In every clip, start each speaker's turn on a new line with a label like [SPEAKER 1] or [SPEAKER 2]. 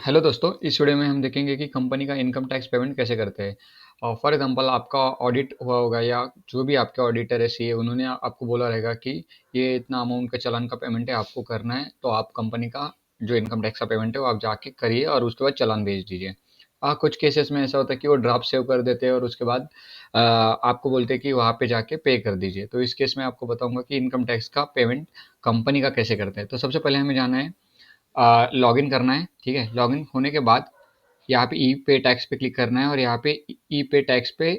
[SPEAKER 1] Hello दोस्तों, इस video में हम देखेंगे कि कंपनी का इनकम टैक्स पेमेंट कैसे करते हैं। और फॉर एग्जांपल आपका ऑडिट हुआ होगा या जो भी आपके ऑडिटर है सीए, उन्होंने आपको बोला रहेगा कि ये इतना अमाउंट का चालान का पेमेंट है, आपको करना है। तो आप कंपनी का जो इनकम टैक्स का पेमेंट है वो आप जाके करिए और उसके बाद चालान भेज दीजिए। कुछ केसेस में ऐसा होता है कि वो ड्राफ्ट सेव कर देते हैं और उसके बाद आपको बोलते हैं कि वहाँ पे जाके पे कर दीजिए। तो इस केस में आपको बताऊंगा कि इनकम टैक्स का पेमेंट कंपनी का कैसे करते हैं। तो सबसे पहले हमें जाना है, लॉगिन करना है। ठीक है, लॉगिन होने के बाद यहाँ पे ई पे टैक्स पे क्लिक करना है और यहाँ पे ई पे टैक्स पे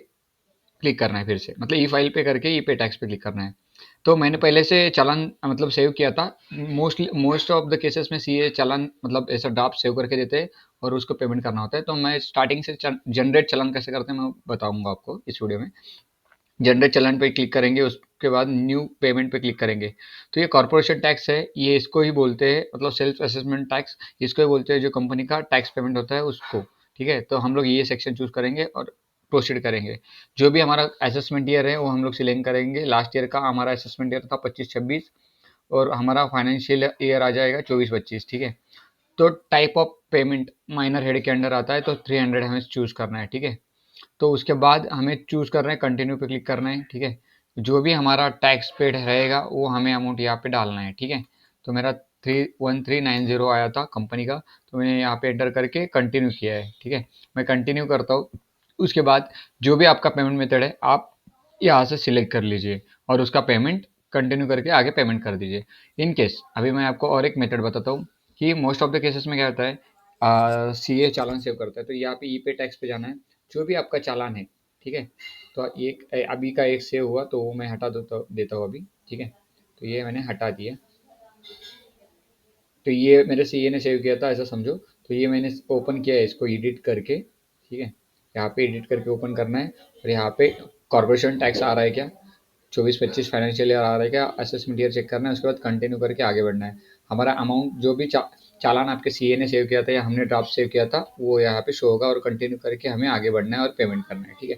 [SPEAKER 1] क्लिक करना है। फिर से मतलब ई फाइल पे करके ई पे टैक्स पे क्लिक करना है। तो मैंने पहले से चालान मतलब सेव किया था। मोस्ट ऑफ द केसेस में सीए चालान मतलब ऐसा ड्राफ्ट सेव करके देते हैं और उसको पेमेंट करना होता है। तो मैं स्टार्टिंग से जनरेट चालान कैसे करते हैं मैं बताऊंगा आपको इस वीडियो में। जनरेट चालान पे क्लिक करेंगे, उसके बाद न्यू पेमेंट पे क्लिक करेंगे। तो ये कॉर्पोरेशन टैक्स है, ये इसको ही बोलते हैं मतलब सेल्फ असेसमेंट टैक्स, इसको ही बोलते हैं जो कंपनी का टैक्स पेमेंट होता है उसको। ठीक है, तो हम लोग ये सेक्शन चूज करेंगे और प्रोसीड करेंगे। जो भी हमारा असेसमेंट ईयर है वो हम लोग सिलेक्ट करेंगे। लास्ट ईयर का हमारा असेसमेंट ईयर था 25-26 और हमारा फाइनेंशियल ईयर आ जाएगा 24-25। ठीक है, तो type of payment minor head के अंडर आता है, तो 300 हमें चूज करना है। ठीक है, तो उसके बाद हमें चूज करना है, कंटिन्यू पे क्लिक करना है। ठीक है, जो भी हमारा टैक्स पेड रहेगा वो हमें अमाउंट यहाँ पे डालना है। ठीक है, तो मेरा 31390 आया था कंपनी का, तो मैंने यहाँ पे एंटर करके कंटिन्यू किया है। ठीक है, मैं कंटिन्यू करता हूँ। उसके बाद जो भी आपका पेमेंट मेथड है आप यहाँ से सिलेक्ट कर लीजिए और उसका पेमेंट कंटिन्यू करके आगे पेमेंट कर दीजिए। इन केस अभी मैं आपको और एक मेथड बताता हूँ कि मोस्ट ऑफ द केसेस में क्या होता है, सीए चालान सेव करता है। तो यहाँ पे ई पे टैक्स पे जाना है, जो भी आपका चालान है। ठीक है, तो एक अभी का एक सेव हुआ तो वो मैं हटा देता हूँ अभी। ठीक है, तो ये मैंने हटा दिया। तो ये मेरे सीए ने सेव किया था ऐसा समझो। तो ये मैंने ओपन किया है इसको एडिट करके। ठीक है, यहाँ पे एडिट करके ओपन करना है और यहाँ पे कॉर्पोरेशन टैक्स आ रहा है क्या, 24-25 फाइनेंशियल ईयर आ रहा है क्या, असेसमेंट ईयर चेक करना है। उसके बाद कंटिन्यू करके आगे बढ़ना है। हमारा अमाउंट जो भी चालान आपके सीए ने सेव किया था या हमने ड्राफ्ट सेव किया था वो यहाँ पे शो होगा और कंटिन्यू करके हमें आगे बढ़ना है और पेमेंट करना है। ठीक है,